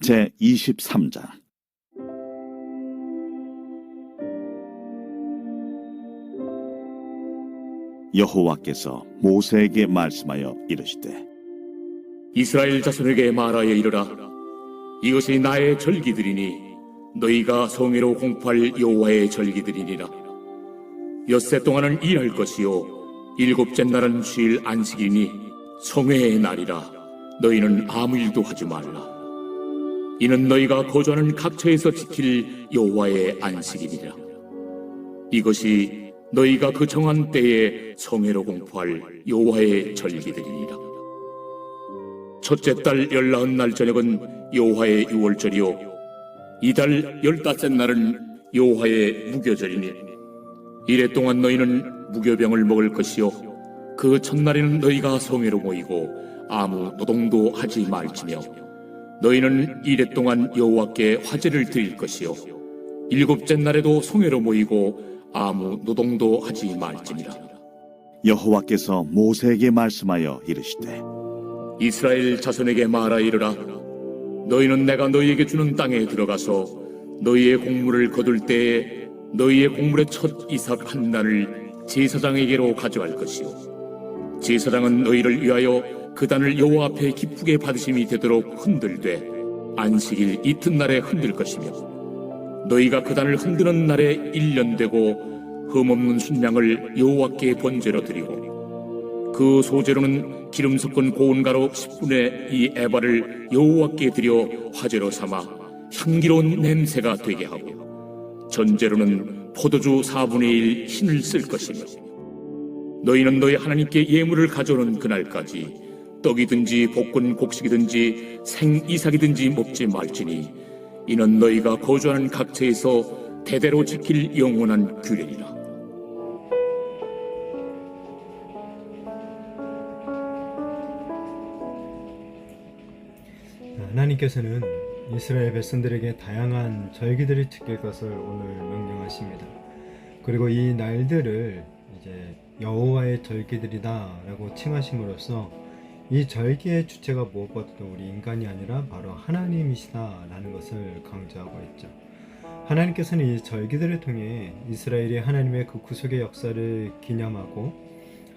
제23장. 여호와께서 모세에게 말씀하여 이르시되, 이스라엘 자손에게 말하여 이르라. 이것이 나의 절기들이니 너희가 성회로 공포할 여호와의 절기들이니라. 엿새 동안은 일할 것이요 일곱째 날은 쉴 안식이니 성회의 날이라. 너희는 아무 일도 하지 말라. 이는 너희가 거주하는 각처에서 지킬 여호와의 안식이니라. 이것이 너희가 그 정한 때에 성회로 공포할 여호와의 절기들이니라. 첫째 달 19날 저녁은 여호와의 유월절이요 이달 15째 날은 여호와의 무교절이니 이래 동안 너희는 무교병을 먹을 것이요 그 첫날에는 너희가 성회로 모이고 아무 노동도 하지 말지며 너희는 이래 동안 여호와께 화제를 드릴 것이요 일곱째 날에도 성회로 모이고 아무 노동도 하지 말지니라. 여호와께서 모세에게 말씀하여 이르시되, 이스라엘 자손에게 말하 이르라. 너희는 내가 너희에게 주는 땅에 들어가서 너희의 곡물을 거둘 때에 너희의 곡물의 첫 이삭 한 단을 제사장에게로 가져갈 것이요 제사장은 너희를 위하여 그 단을 여호와 앞에 기쁘게 받으심이 되도록 흔들되 안식일 이튿날에 흔들 것이며 너희가 그 단을 흔드는 날에 1년 되고 흠없는 순양을 여호와께 번제로 드리고 그 소제로는 기름 섞은 고운 가루 10분의 2 에바를 여호와께 드려 화제로 삼아 향기로운 냄새가 되게 하고 전제로는 포도주 4분의 1 흰을 쓸 것이며 너희는 너희 하나님께 예물을 가져오는 그날까지 떡이든지 볶은 곡식이든지 생이삭이든지 먹지 말지니 이는 너희가 거주하는 각처에서 대대로 지킬 영원한 규례니라. 하나님께서는 이스라엘 백성들에게 다양한 절기들을 지킬 것을 오늘 명령하십니다. 그리고 이 날들을 이제 여호와의 절기들이다 라고 칭하심으로써 이 절기의 주체가 무엇보다도 우리 인간이 아니라 바로 하나님이시다 라는 것을 강조하고 있죠. 하나님께서는 이 절기들을 통해 이스라엘이 하나님의 그 구속의 역사를 기념하고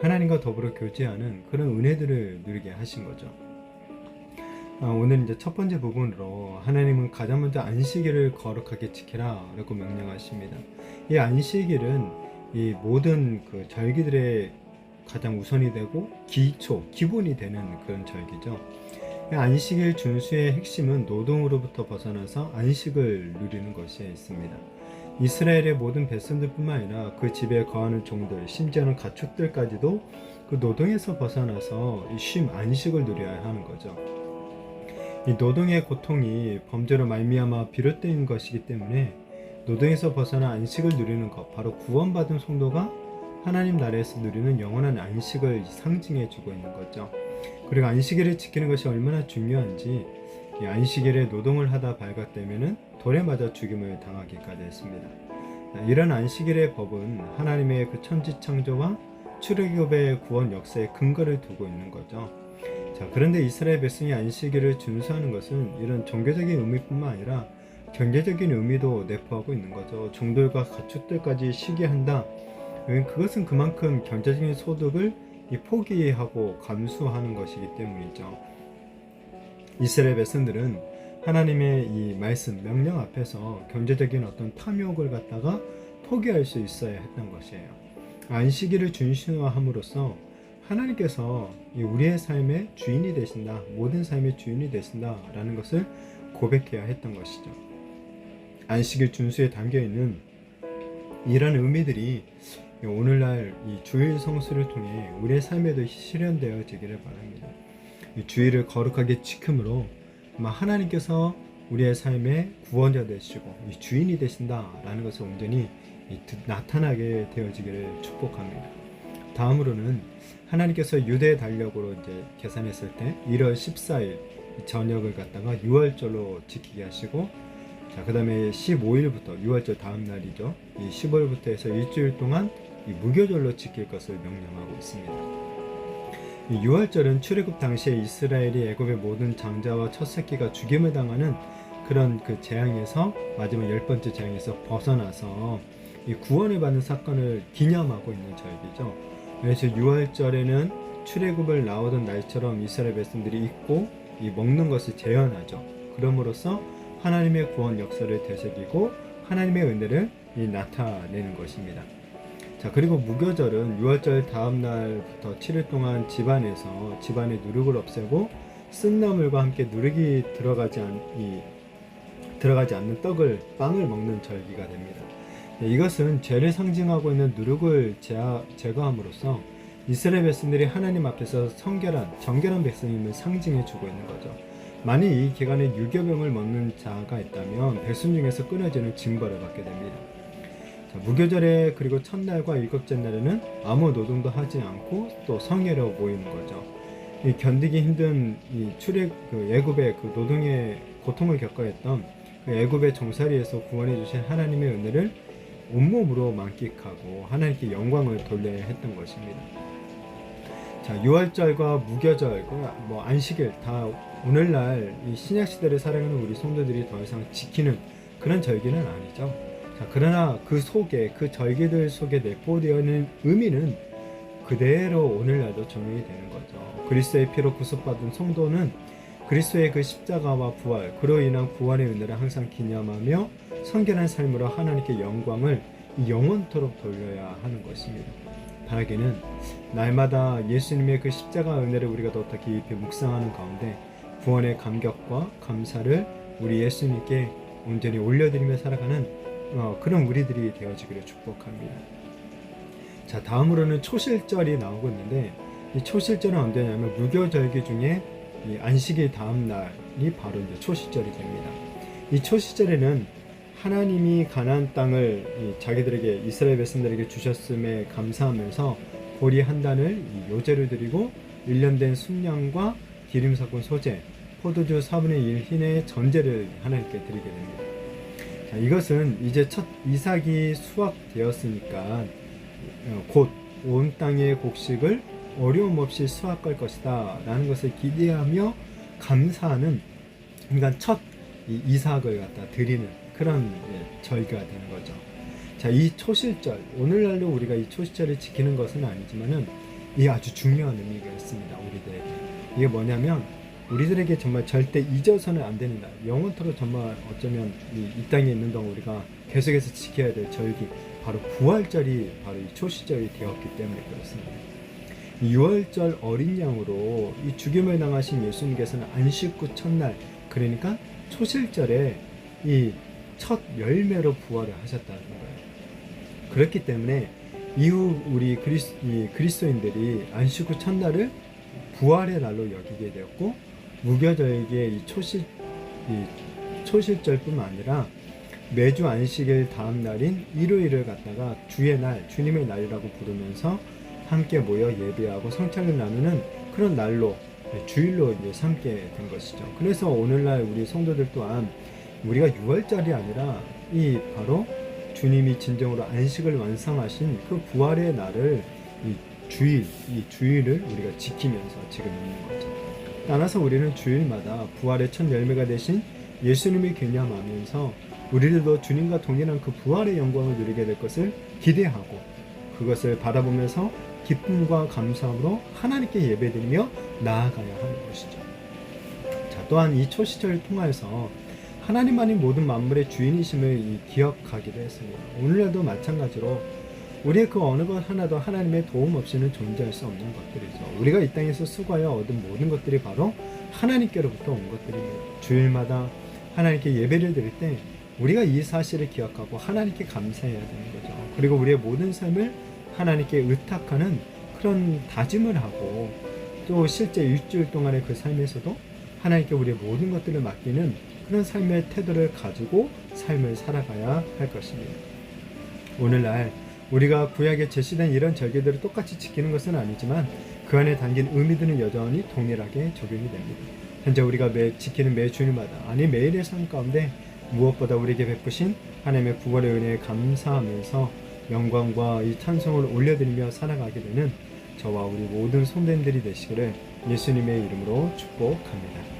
하나님과 더불어 교제하는 그런 은혜들을 누리게 하신 거죠. 오늘 이제 첫 번째 부분으로 하나님은 가장 먼저 안식일을 거룩하게 지키라 라고 명령하십니다. 이 안식일은 이 모든 그 절기들의 가장 우선이 되고 기본이 되는 그런 절기죠. 안식일 준수의 핵심은 노동으로부터 벗어나서 안식을 누리는 것에 있습니다. 이스라엘의 모든 백성들뿐만 아니라 그 집에 거하는 종들, 심지어는 가축들까지도 그 노동에서 벗어나서 쉼, 안식을 누려야 하는 거죠. 이 노동의 고통이 범죄로 말미암아 비롯된 것이기 때문에 노동에서 벗어나 안식을 누리는 것, 바로 구원받은 성도가 하나님 나라에서 누리는 영원한 안식을 상징해 주고 있는 거죠. 그리고 안식일을 지키는 것이 얼마나 중요한지 이 안식일에 노동을 하다 발각되면은 돌에 맞아 죽임을 당하기까지 했습니다. 이런 안식일의 법은 하나님의 그 천지 창조와 출애굽의 구원 역사에 근거를 두고 있는 거죠. 그런데 이스라엘 백성이 안식일을 준수하는 것은 이런 종교적인 의미뿐만 아니라 경제적인 의미도 내포하고 있는 거죠. 종들과 가축들까지 쉬게 한다. 그것은 그만큼 경제적인 소득을 포기하고 감수하는 것이기 때문이죠. 이스라엘 백성들은 하나님의 이 말씀, 명령 앞에서 경제적인 어떤 탐욕을 갖다가 포기할 수 있어야 했던 것이에요. 안식일을 준수함으로써 하나님께서 우리의 삶의 주인이 되신다, 모든 삶의 주인이 되신다 라는 것을 고백해야 했던 것이죠. 안식일 준수에 담겨있는 이런 의미들이 오늘날 이 주일 성수를 통해 우리의 삶에도 실현되어지기를 바랍니다. 이 주일을 거룩하게 지킴으로 하나님께서 우리의 삶의 구원자 되시고 이 주인이 되신다라는 것을 온전히 나타나게 되어지기를 축복합니다. 다음으로는 하나님께서 유대 달력으로 이제 계산했을 때 1월 14일 저녁을 갖다가 6월절로 지키게 하시고, 그 다음에 15일부터 6월절 다음 날이죠. 이 15일부터 해서 일주일 동안 이 무교절로 지킬 것을 명령하고 있습니다. 이 6월절은 출애굽 당시에 이스라엘이 애굽의 모든 장자와 첫 새끼가 죽임을 당하는 그런 그 재앙에서 마지막 10번째 재앙에서 벗어나서 이 구원을 받는 사건을 기념하고 있는 절기죠. 그래서 6월절에는 출애굽을 나오던 날처럼 이스라엘 백성들이 잊고 이 먹는 것을 재현하죠. 그럼으로써 하나님의 구원 역사를 되새기고 하나님의 은혜를 나타내는 것입니다. 자, 그리고 무교절은 6월절 다음 날부터 7일 동안 집안에서 집안의 누룩을 없애고 쓴나물과 함께 누룩이 들어가지 않는 빵을 먹는 절기가 됩니다. 이것은 죄를 상징하고 있는 누룩을 제거함으로써 이스라엘 백성들이 하나님 앞에서 정결한 백성임을 상징해 주고 있는 거죠. 만일 이 기간에 유교병을 먹는 자가 있다면 백성 중에서 끊어지는 징벌을 받게 됩니다. 자, 무교절에 그리고 첫날과 일곱째 날에는 아무 노동도 하지 않고 또 성회로 모이는 거죠. 이 견디기 힘든 이 애굽의 그 노동의 고통을 겪어야 했던 그 애굽의 종살이에서 구원해 주신 하나님의 은혜를 온몸으로 만끽하고 하나님께 영광을 돌려야 했던 것입니다. 자, 6월절과 무교절, 안식일 다 오늘날 이 신약 시대를 살아가는 우리 성도들이 더 이상 지키는 그런 절기는 아니죠. 자, 그러나 그 절기들 속에 내포되어 있는 의미는 그대로 오늘날도 적용이 되는 거죠. 그리스도의 피로 구속받은 성도는 그리스도의 그 십자가와 부활, 그로 인한 구원의 은혜를 항상 기념하며 성결한 삶으로 하나님께 영광을 영원토록 돌려야 하는 것입니다. 바라기는 날마다 예수님의 그 십자가 은혜를 우리가 더 깊이 묵상하는 가운데 구원의 감격과 감사를 우리 예수님께 온전히 올려드리며 살아가는 그런 우리들이 되어지기를 축복합니다. 자, 다음으로는 초실절이 나오고 있는데 이 초실절은 언제냐면 무교절기 중에 이 안식일 다음 날이 바로 이제 초실절이 됩니다. 이 초실절에는 하나님이 가나안 땅을 자기들에게 이스라엘 백성들에게 주셨음에 감사하면서 보리 한 단을 요제로 드리고 1년 된 순양과 기름 섞은 소재, 포도주 4분의 1 흰의 전제를 하나님께 드리게 됩니다. 자, 이것은 이제 첫 이삭이 수확되었으니까 곧 온 땅의 곡식을 어려움 없이 수확할 것이다 라는 것을 기대하며 감사하는, 그러니까 첫 이삭을 갖다 드리는 그런 절기가 되는 거죠. 자, 이 초실절, 오늘날도 우리가 이 초실절을 지키는 것은 아니지만은 이 아주 중요한 의미가 있습니다. 우리들에게. 이게 뭐냐면 우리들에게 정말 절대 잊어서는 안 되는 날, 영원토록 정말 어쩌면 이 땅에 있는 동안 우리가 계속해서 지켜야 될 절기, 바로 부활절이 바로 이 초실절이 되었기 때문에 그렇습니다. 6월절 어린 양으로 이 죽임을 당하신 예수님께서는 안식 후 첫날, 그러니까 초실절에 이 첫 열매로 부활을 하셨다는 거예요. 그렇기 때문에 이후 우리 그리스도인들이 안식 후 첫날을 부활의 날로 여기게 되었고, 무교절기의 이 초실절뿐만 아니라 매주 안식일 다음 날인 일요일을 갖다가 주의 날, 주님의 날이라고 부르면서 함께 모여 예배하고 성찬을 나누는 그런 날로, 주일로 이제 삼게 된 것이죠. 그래서 오늘날 우리 성도들 또한 우리가 6월절이 아니라 이 바로 주님이 진정으로 안식을 완성하신 그 부활의 날을 이 주일을 우리가 지키면서 지금 있는 거죠. 따라서 우리는 주일마다 부활의 첫 열매가 되신 예수님을 기념하면서 우리들도 주님과 동일한 그 부활의 영광을 누리게 될 것을 기대하고 그것을 바라보면서 기쁨과 감사함으로 하나님께 예배드리며 나아가야 하는 것이죠. 자, 또한 이 초시절을 통해서 하나님만이 모든 만물의 주인이심을 기억하기도 했습니다. 오늘날도 마찬가지로 우리의 그 어느 것 하나도 하나님의 도움 없이는 존재할 수 없는 것들이죠. 우리가 이 땅에서 수고하여 얻은 모든 것들이 바로 하나님께로부터 온 것들입니다. 주일마다 하나님께 예배를 드릴 때 우리가 이 사실을 기억하고 하나님께 감사해야 되는 거죠. 그리고 우리의 모든 삶을 하나님께 의탁하는 그런 다짐을 하고, 또 실제 일주일 동안의 그 삶에서도 하나님께 우리의 모든 것들을 맡기는 그런 삶의 태도를 가지고 삶을 살아가야 할 것입니다. 오늘날 우리가 구약에 제시된 이런 절기들을 똑같이 지키는 것은 아니지만 그 안에 담긴 의미들은 여전히 동일하게 적용이 됩니다. 현재 우리가 지키는 매 주일마다, 아니 매일의 삶 가운데 무엇보다 우리에게 베푸신 하나님의 구원의 은혜에 감사하면서 영광과 이 찬송을 올려드리며 살아가게 되는 저와 우리 모든 성도님들이 되시기를 예수님의 이름으로 축복합니다.